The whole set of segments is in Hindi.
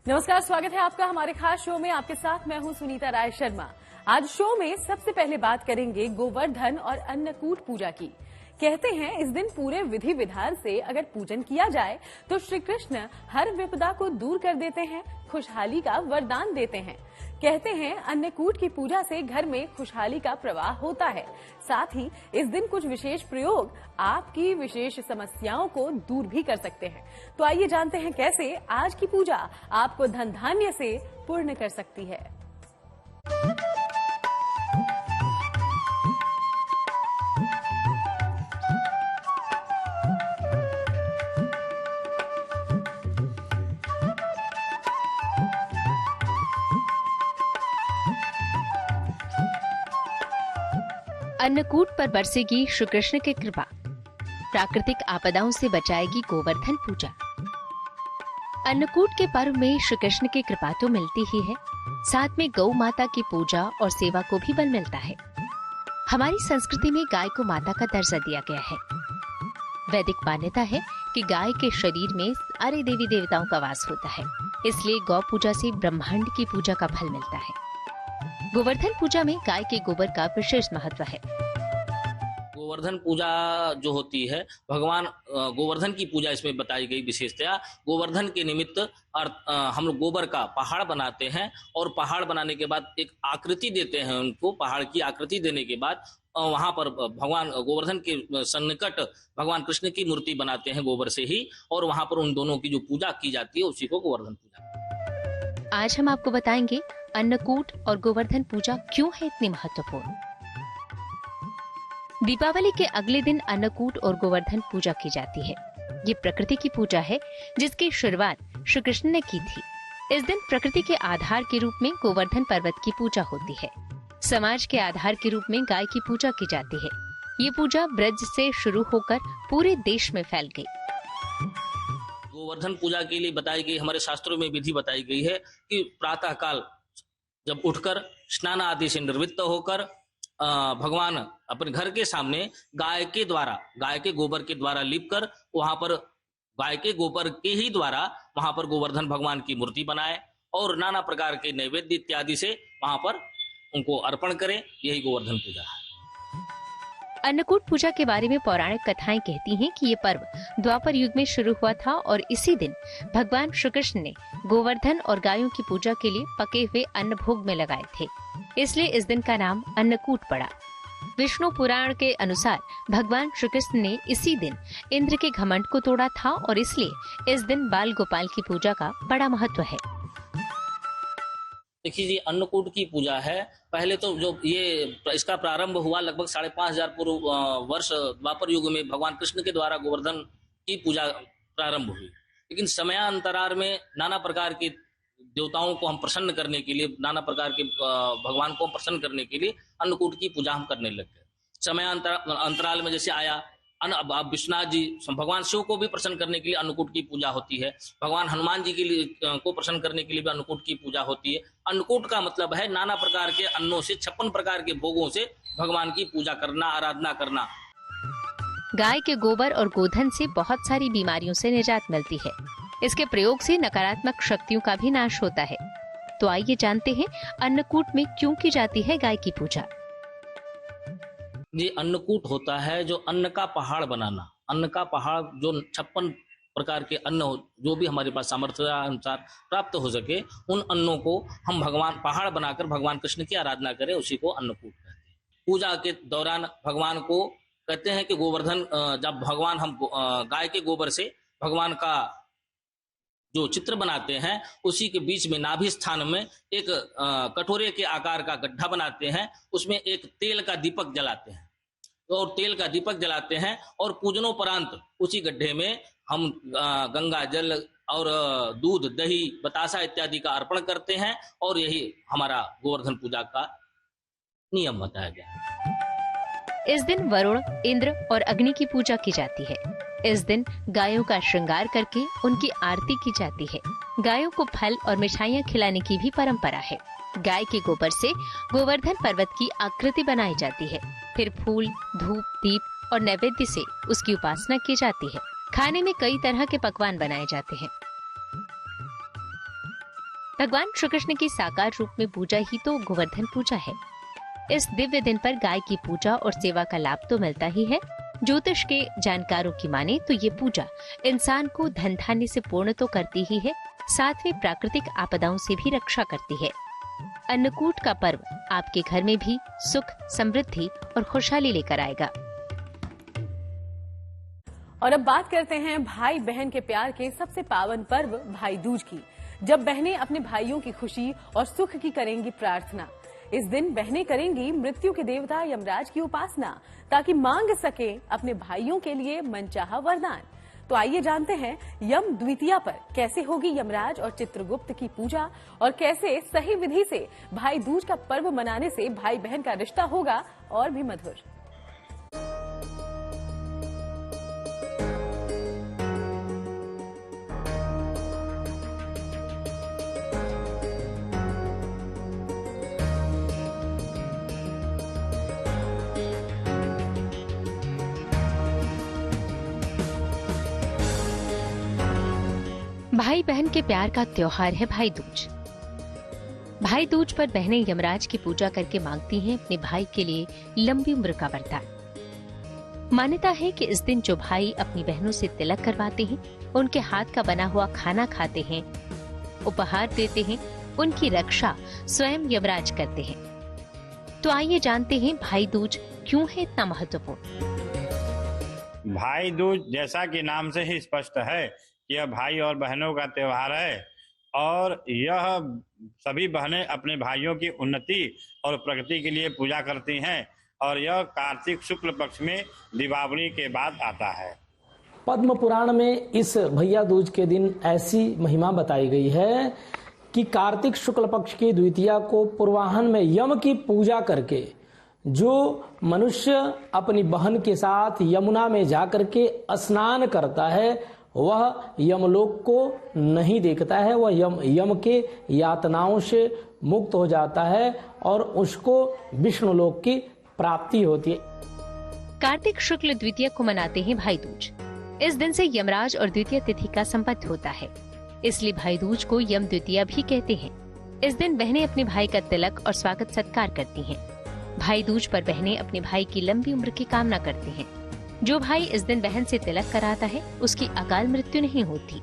नमस्कार, स्वागत है आपका हमारे खास शो में। आपके साथ मैं हूं सुनीता राय शर्मा। आज शो में सबसे पहले बात करेंगे गोवर्धन और अन्नकूट पूजा की। कहते हैं इस दिन पूरे विधि विधान से अगर पूजन किया जाए तो श्री कृष्ण हर विपदा को दूर कर देते हैं, खुशहाली का वरदान देते हैं। कहते हैं अन्नकूट की पूजा से घर में खुशहाली का प्रवाह होता है। साथ ही इस दिन कुछ विशेष प्रयोग आपकी विशेष समस्याओं को दूर भी कर सकते हैं। तो आइए जानते हैं कैसे आज की पूजा आपको धन धान्य से पूर्ण कर सकती है। अन्नकूट पर बरसेगी श्री कृष्ण की कृपा, प्राकृतिक आपदाओं से बचाएगी गोवर्धन पूजा। अन्नकूट के पर्व में श्री कृष्ण की कृपा तो मिलती ही है, साथ में गौ माता की पूजा और सेवा को भी बल मिलता है। हमारी संस्कृति में गाय को माता का दर्जा दिया गया है। वैदिक मान्यता है कि गाय के शरीर में सारे देवी देवताओं का वास होता है, इसलिए गौ पूजा से ब्रह्मांड की पूजा का फल मिलता है। गोवर्धन पूजा में गाय के गोबर का विशेष महत्व है। गोवर्धन पूजा जो होती है, भगवान गोवर्धन की पूजा इसमें बताई गई विशेषतया। गोवर्धन के निमित्त हम लोग गोबर का पहाड़ बनाते हैं और पहाड़ बनाने के बाद एक आकृति देते हैं उनको। पहाड़ की आकृति देने के बाद वहां पर भगवान गोवर्धन के सन्निकट भगवान कृष्ण की मूर्ति बनाते हैं गोबर से ही, और वहां पर उन दोनों की जो पूजा की जाती है उसी को गोवर्धन पूजा। आज हम आपको बताएंगे अन्नकूट और गोवर्धन पूजा क्यों है इतनी महत्वपूर्ण। दीपावली के अगले दिन अन्नकूट और गोवर्धन पूजा की जाती है। ये प्रकृति की पूजा है जिसकी शुरुआत श्री कृष्ण ने की थी। इस दिन प्रकृति के आधार के रूप में गोवर्धन पर्वत की पूजा होती है। समाज के आधार के रूप में गाय की पूजा की जाती है। ये पूजा ब्रज से शुरू होकर पूरे देश में फैल गई। गोवर्धन पूजा के लिए बताई गई, हमारे शास्त्रों में विधि बताई गई है कि प्रातः काल जब उठकर स्नान आदि से निर्वृत्त होकर भगवान अपने घर के सामने गाय के गोबर के द्वारा लिपकर वहां पर गाय के गोबर के ही द्वारा वहां पर गोवर्धन भगवान की मूर्ति बनाए और नाना प्रकार के नैवेद्य इत्यादि से वहां पर उनको अर्पण करें। यही गोवर्धन पूजा है। अन्नकूट पूजा के बारे में पौराणिक कथाएं कहती हैं कि ये पर्व द्वापर युग में शुरू हुआ था और इसी दिन भगवान श्री कृष्ण ने गोवर्धन और गायों की पूजा के लिए पके हुए अन्न भोग में लगाए थे, इसलिए इस दिन का नाम अन्नकूट पड़ा। विष्णु पुराण के अनुसार भगवान श्री कृष्ण ने इसी दिन इंद्र के घमंड को तोड़ा था और इसलिए इस दिन बाल गोपाल की पूजा का बड़ा महत्व है। देखिए जी, अन्नकूट की पूजा है। पहले तो जो इसका प्रारंभ हुआ लगभग 5,500 पूर्व वर्ष द्वापर युग में भगवान कृष्ण के द्वारा गोवर्धन की पूजा प्रारंभ हुई। लेकिन समयांतराल में नाना प्रकार के देवताओं को हम प्रसन्न करने के लिए, नाना प्रकार के भगवान को हम प्रसन्न करने के लिए अन्नकूट की पूजा हम करने लग गए। समयांतराल में जैसे आया अब विश्वनाथ जी, भगवान शिव को भी प्रसन्न करने के लिए अन्नकूट की पूजा होती है। भगवान हनुमान जी के लिए को प्रसन्न करने के लिए भी अन्नकूट की पूजा होती है। अन्नकूट का मतलब है नाना प्रकार के अन्नों से, 56 प्रकार के भोगों से भगवान की पूजा करना, आराधना करना। गाय के गोबर और गोधन से बहुत सारी बीमारियों से निजात मिलती है। इसके प्रयोग से नकारात्मक शक्तियों का भी नाश होता है। तो आइए जानते हैं अन्नकूट में क्यों की जाती है गाय की पूजा। ये अन्नकूट होता है जो अन्न का पहाड़ बनाना। अन्न का पहाड़ जो 56 प्रकार के अन्न जो भी हमारे पास सामर्थ्य अनुसार प्राप्त हो सके, उन अन्नों को हम भगवान पहाड़ बनाकर भगवान कृष्ण की आराधना करें, उसी को अन्नकूट कहते हैं। पूजा के दौरान भगवान को कहते हैं कि गोवर्धन, जब भगवान हम गाय के गोबर से भगवान का जो चित्र बनाते हैं, उसी के बीच में नाभि स्थान में एक कटोरे के आकार का गड्ढा बनाते हैं, उसमें एक तेल का दीपक जलाते हैं और तेल का दीपक जलाते हैं और पूजनोपरांत उसी गड्ढे में हम गंगा जल और दूध, दही, बतासा इत्यादि का अर्पण करते हैं और यही हमारा गोवर्धन पूजा का नियम बताया गया है। इस दिन वरुण, इंद्र और अग्नि की पूजा की जाती है। इस दिन गायों का श्रृंगार करके उनकी आरती की जाती है। गायों को फल और मिठाइयाँ खिलाने की भी परंपरा है। गाय के गोबर से गोवर्धन पर्वत की आकृति बनाई जाती है। फिर फूल, धूप, दीप और नैवेद्य से उसकी उपासना की जाती है। खाने में कई तरह के पकवान बनाए जाते हैं। भगवान श्री कृष्ण की साकार रूप में पूजा ही तो गोवर्धन पूजा है। इस दिव्य दिन पर गाय की पूजा और सेवा का लाभ तो मिलता ही है। ज्योतिष के जानकारों की माने तो ये पूजा इंसान को धन धान्य से पूर्ण तो करती ही है, साथ में प्राकृतिक आपदाओं से भी रक्षा करती है। अन्नकूट का पर्व आपके घर में भी सुख, समृद्धि और खुशहाली लेकर आएगा। और अब बात करते हैं भाई बहन के प्यार के सबसे पावन पर्व भाई दूज की, जब बहनें अपने भाइयों की खुशी और सुख की करेंगी प्रार्थना। इस दिन बहनें करेंगी मृत्यु के देवता यमराज की उपासना, ताकि मांग सके अपने भाइयों के लिए मनचाहा वरदान। तो आइए जानते हैं यम द्वितीया पर कैसे होगी यमराज और चित्रगुप्त की पूजा, और कैसे सही विधि से भाई दूज का पर्व मनाने से भाई बहन का रिश्ता होगा और भी मधुर। भाई बहन के प्यार का त्योहार है भाई दूज। भाई दूज पर बहनें यमराज की पूजा करके मांगती हैं अपने भाई के लिए लंबी उम्र का वरदान। मान्यता है कि इस दिन जो भाई अपनी बहनों से तिलक करवाते हैं, उनके हाथ का बना हुआ खाना खाते हैं, उपहार देते हैं, उनकी रक्षा स्वयं यमराज करते हैं। तो आइए जानते हैं भाई दूज क्यों है इतना महत्वपूर्ण। भाई दूज जैसा कि नाम से ही स्पष्ट है, यह भाई और बहनों का त्योहार है और यह सभी बहनें अपने भाइयों की उन्नति और प्रगति के लिए पूजा करती हैं और यह कार्तिक शुक्ल पक्ष में दीपावली के बाद आता है। पद्म पुराण में इस भैया दूज के दिन ऐसी महिमा बताई गई है कि कार्तिक शुक्ल पक्ष की द्वितीया को पूर्वाह्न में यम की पूजा करके जो मनुष्य अपनी बहन के साथ यमुना में जाकर के स्नान करता है वह यमलोक को नहीं देखता है, वह यम के यातनाओं से मुक्त हो जाता है और उसको विष्णुलोक की प्राप्ति होती है। कार्तिक शुक्ल द्वितीया को मनाते हैं भाई दूज। इस दिन से यमराज और द्वितीय तिथि का संबंध होता है, इसलिए भाई दूज को यम द्वितीया भी कहते हैं। इस दिन बहनें अपने भाई का तिलक और स्वागत सत्कार करती हैं। भाई दूज पर बहनें अपने भाई की लंबी उम्र की कामना करती हैं। जो भाई इस दिन बहन से तिलक कराता है उसकी अकाल मृत्यु नहीं होती।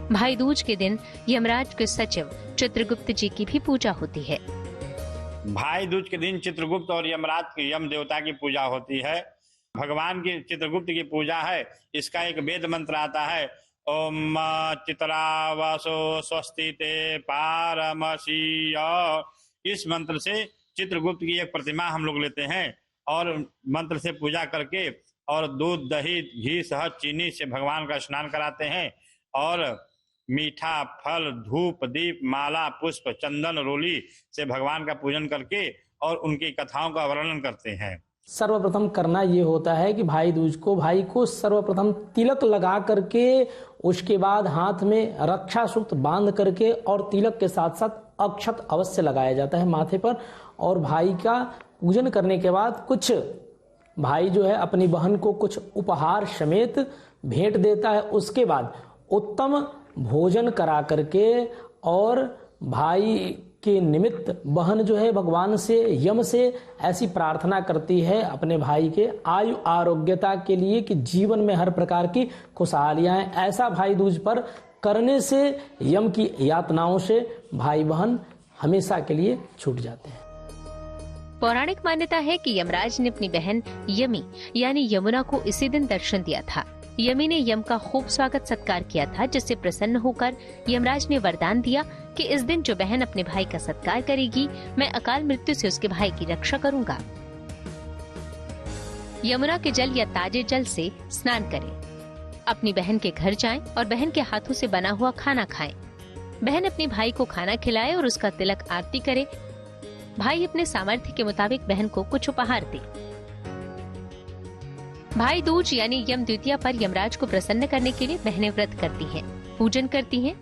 भाई दूज के दिन यमराज के सचिव चित्रगुप्त जी की भी पूजा होती है। भाई दूज के दिन चित्रगुप्त और यमराज के यम देवता की पूजा होती है। भगवान की चित्रगुप्त की पूजा है, इसका एक वेद मंत्र आता है, ओम चित्रावसो स्वस्ति ते पारमसी। इस मंत्र से चित्रगुप्त की एक प्रतिमा हम लोग लेते हैं और मंत्र से पूजा करके और दूध, दही, घी, शहद, चीनी से भगवान का स्नान कराते हैं और मीठा, फल, धूप, दीप, माला, पुष्प, चंदन, रोली से भगवान का पूजन करके और उनकी कथाओं का वर्णन करते हैं। सर्वप्रथम करना ये होता है कि भाई दूज को भाई को सर्वप्रथम तिलक लगा करके, उसके बाद हाथ में रक्षा सूक्त बांध करके और तिलक के साथ साथ अक्षत अवश्य लगाया जाता है माथे पर। और भाई का पूजन करने के बाद कुछ भाई जो है अपनी बहन को कुछ उपहार समेत भेंट देता है। उसके बाद उत्तम भोजन करा करके और भाई के निमित्त बहन जो है भगवान से, यम से ऐसी प्रार्थना करती है अपने भाई के आयु आरोग्यता के लिए कि जीवन में हर प्रकार की खुशहालियां आए। ऐसा भाई दूज पर करने से यम की यातनाओं से भाई बहन हमेशा के लिए छूट जाते हैं। पौराणिक मान्यता है कि यमराज ने अपनी बहन यमी यानी यमुना को इसी दिन दर्शन दिया था। यमी ने यम का खूब स्वागत सत्कार किया था, जिससे प्रसन्न होकर यमराज ने वरदान दिया कि इस दिन जो बहन अपने भाई का सत्कार करेगी, मैं अकाल मृत्यु से उसके भाई की रक्षा करूंगा। यमुना के जल या ताजे जल से स्नान करें, अपनी बहन के घर जाएं और बहन के हाथों से बना हुआ खाना खाएं। बहन अपने भाई को खाना खिलाए और उसका तिलक आरती करे। भाई अपने सामर्थ्य के मुताबिक बहन को कुछ उपहार दे। भाई दूज यानी यम द्वितीया पर यमराज को प्रसन्न करने के लिए बहनें व्रत करती हैं, पूजन करती हैं।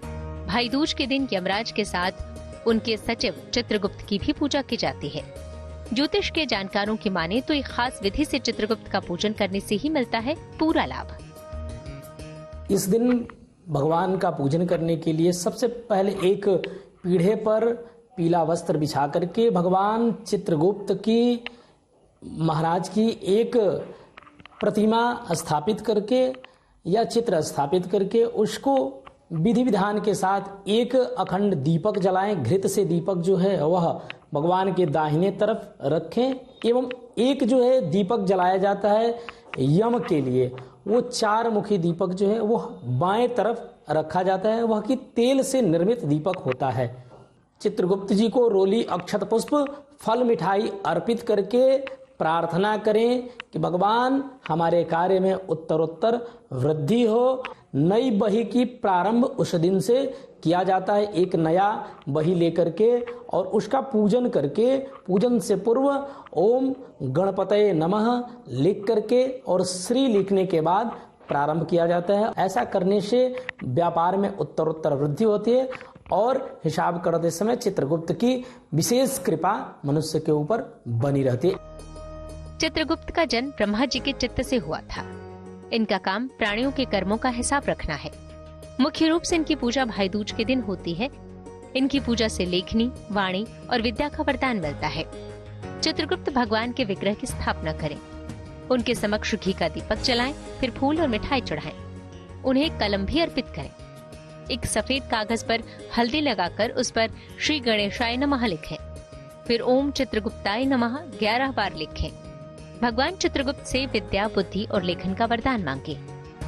भाई दूज के दिन यमराज के साथ उनके सचिव चित्रगुप्त की भी पूजा की जाती है। ज्योतिष के जानकारों की माने तो एक खास विधि से चित्रगुप्त का पूजन करने से ही मिलता है पूरा लाभ। इस दिन भगवान का पूजन करने के लिए सबसे पहले एक पीढ़े पर पीला वस्त्र बिछा करके भगवान चित्रगुप्त की महाराज की एक प्रतिमा स्थापित करके या चित्र स्थापित करके उसको विधि विधान के साथ एक अखंड दीपक जलाएं। घृत से दीपक जो है वह भगवान के दाहिने तरफ रखें एवं एक जो है दीपक जलाया जाता है यम के लिए, वो 4 मुखी दीपक जो है वह बाएं तरफ रखा जाता है, वह की तेल से निर्मित दीपक होता है। चित्रगुप्त जी को रोली, अक्षत पुष्प, फल मिठाई अर्पित करके प्रार्थना करें कि भगवान हमारे कार्य में उत्तरोत्तर वृद्धि हो। नई बही की प्रारंभ उस दिन से किया जाता है, एक नया बही लेकर के और उसका पूजन करके, पूजन से पूर्व ओम गणपतये नमः लिख करके और श्री लिखने के बाद प्रारंभ किया जाता है। ऐसा करने से व्यापार में उत्तरोत्तर वृद्धि होती है और हिसाब करते समय चित्रगुप्त की विशेष कृपा मनुष्य के ऊपर बनी रहती है। चित्रगुप्त का जन्म ब्रह्मा जी के चित्त से हुआ था। इनका काम प्राणियों के कर्मों का हिसाब रखना है। मुख्य रूप से इनकी पूजा भाई दूज के दिन होती है। इनकी पूजा से लेखनी, वाणी और विद्या का वरदान मिलता है। चित्रगुप्त भगवान के विग्रह की स्थापना करें, उनके समक्ष घी का दीपक जलाएं, फिर फूल और मिठाई चढ़ाएं। उन्हें एक कलम भी अर्पित करें। एक सफेद कागज पर हल्दी लगाकर उस पर श्री गणेशाय नमः लिखें, फिर ओम चित्रगुप्ताय नमः 11 बार लिखें। भगवान चित्रगुप्त से विद्या, बुद्धि और लेखन का वरदान मांगे।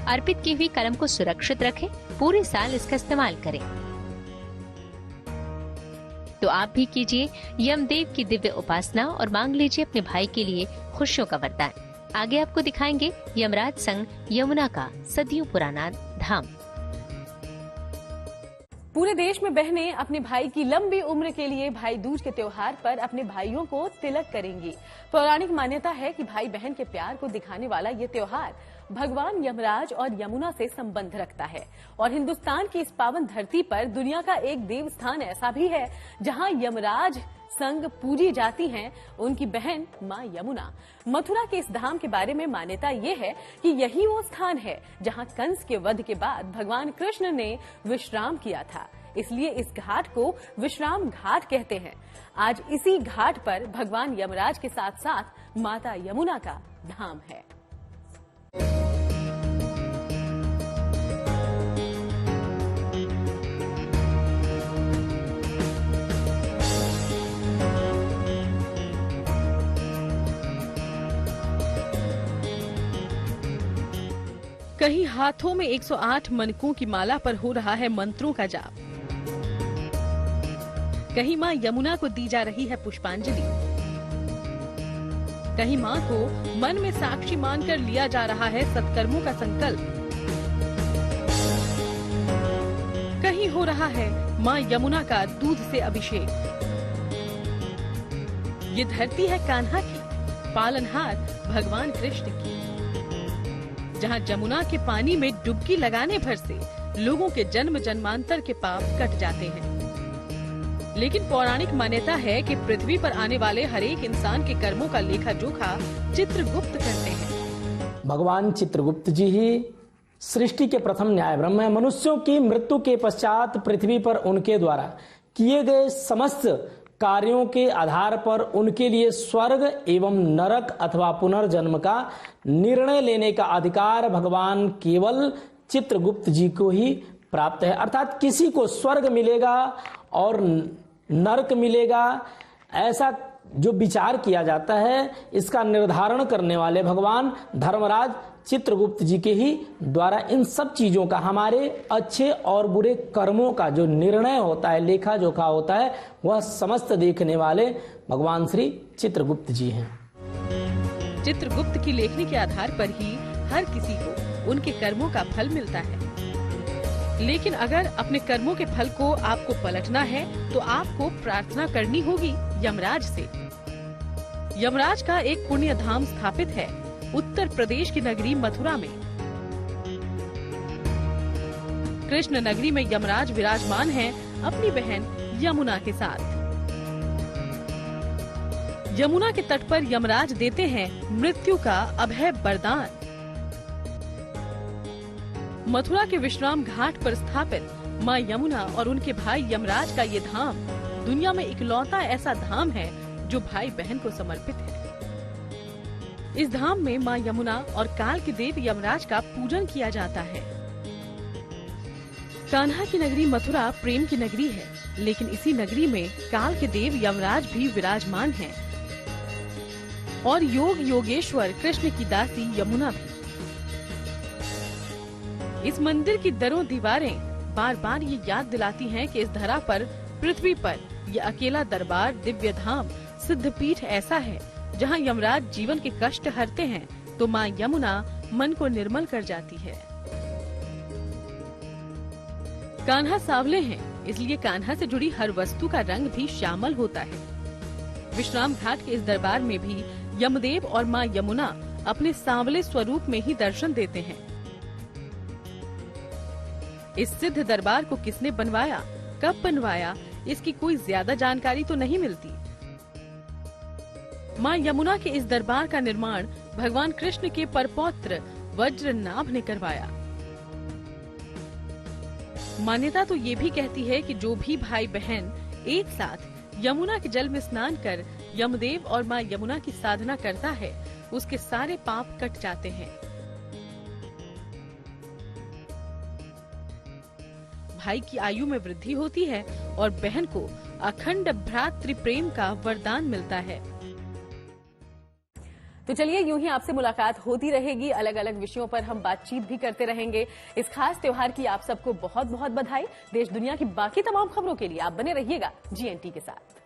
अर्पित की हुई कलम को सुरक्षित रखें, पूरे साल इसका इस्तेमाल करें। तो आप भी कीजिए यमदेव की दिव्य उपासना और मांग लीजिए अपने भाई के लिए खुशियों का वरदान। आगे आपको दिखाएंगे यमराज संग यमुना का सदियों पुराना धाम। पूरे देश में बहनें अपने भाई की लंबी उम्र के लिए भाई दूज के त्योहार पर अपने भाइयों को तिलक करेंगी। पौराणिक मान्यता है कि भाई बहन के प्यार को दिखाने वाला ये त्योहार भगवान यमराज और यमुना से संबंध रखता है और हिंदुस्तान की इस पावन धरती पर दुनिया का एक देव स्थान ऐसा भी है जहां यमराज संग पूजी जाती हैं उनकी बहन मां यमुना। मथुरा के इस धाम के बारे में मान्यता ये है कि यही वो स्थान है जहां कंस के वध के बाद भगवान कृष्ण ने विश्राम किया था, इसलिए इस घाट को विश्राम घाट कहते हैं। आज इसी घाट पर भगवान यमराज के साथ साथ माता यमुना का धाम है। कहीं हाथों में 108 मनकों की माला पर हो रहा है मंत्रों का जाप, कहीं मां यमुना को दी जा रही है पुष्पांजलि, कहीं मां को मन में साक्षी मानकर लिया जा रहा है सत्कर्मों का संकल्प, कहीं हो रहा है मां यमुना का दूध से अभिषेक। ये धरती है कान्हा की, पालनहार भगवान कृष्ण की, जहां जमुना के पानी में डुबकी लगाने भर से लोगों के जन्म जन्मांतर के पाप कट जाते हैं। लेकिन पौराणिक मान्यता है कि पृथ्वी पर आने वाले हर एक इंसान के कर्मों का लेखा जोखा चित्रगुप्त करते हैं। भगवान चित्रगुप्त जी ही सृष्टि के प्रथम न्याय ब्रह्म है। मनुष्यों की मृत्यु के पश्चात पृथ्वी पर उनके द्वारा किए गए समस्त कार्यों के आधार पर उनके लिए स्वर्ग एवं नरक अथवा पुनर्जन्म का निर्णय लेने का अधिकार भगवान केवल चित्रगुप्त जी को ही प्राप्त है। अर्थात किसी को स्वर्ग मिलेगा और नरक मिलेगा, ऐसा जो विचार किया जाता है, इसका निर्धारण करने वाले भगवान धर्मराज चित्रगुप्त जी के ही द्वारा इन सब चीजों का, हमारे अच्छे और बुरे कर्मों का जो निर्णय होता है, लेखा जोखा होता है, वह समस्त देखने वाले भगवान श्री चित्रगुप्त जी हैं। चित्रगुप्त की लेखनी के आधार पर ही हर किसी को उनके कर्मों का फल मिलता है। लेकिन अगर अपने कर्मों के फल को आपको पलटना है तो आपको प्रार्थना करनी होगी यमराज से। यमराज का एक पुण्य धाम स्थापित है उत्तर प्रदेश की नगरी मथुरा में। कृष्ण नगरी में यमराज विराजमान हैं अपनी बहन यमुना के साथ। यमुना के तट पर यमराज देते हैं मृत्यु का अभय वरदान। मथुरा के विश्राम घाट पर स्थापित माँ यमुना और उनके भाई यमराज का ये धाम दुनिया में इकलौता ऐसा धाम है जो भाई बहन को समर्पित है। इस धाम में माँ यमुना और काल के देव यमराज का पूजन किया जाता है। कान्हा की नगरी मथुरा प्रेम की नगरी है, लेकिन इसी नगरी में काल के देव यमराज भी विराजमान हैं और योग योगेश्वर कृष्ण की दासी यमुना भी। इस मंदिर की दरों दीवारें बार बार ये याद दिलाती हैं कि इस धरा पर, पृथ्वी पर, ये अकेला दरबार, दिव्य धाम, सिद्धपीठ ऐसा है जहाँ यमराज जीवन के कष्ट हरते हैं तो माँ यमुना मन को निर्मल कर जाती है। कान्हा सांवले हैं, इसलिए कान्हा से जुड़ी हर वस्तु का रंग भी श्यामल होता है। विश्राम घाट के इस दरबार में भी यमदेव और माँ यमुना अपने सांवले स्वरूप में ही दर्शन देते हैं। इस सिद्ध दरबार को किसने बनवाया, कब बनवाया, इसकी कोई ज्यादा जानकारी तो नहीं मिलती। माँ यमुना के इस दरबार का निर्माण भगवान कृष्ण के परपौत्र वज्रनाभ ने करवाया। मान्यता तो ये भी कहती है कि जो भी भाई बहन एक साथ यमुना के जल में स्नान कर यमदेव और माँ यमुना की साधना करता है, उसके सारे पाप कट जाते हैं। भाई की आयु में वृद्धि होती है और बहन को अखंड भ्रातृ प्रेम का वरदान मिलता है। तो चलिए यूं ही आपसे मुलाकात होती रहेगी, अलग अलग विषयों पर हम बातचीत भी करते रहेंगे। इस खास त्योहार की आप सबको बहुत बहुत बधाई। देश दुनिया की बाकी तमाम खबरों के लिए आप बने रहिएगा GNT के साथ।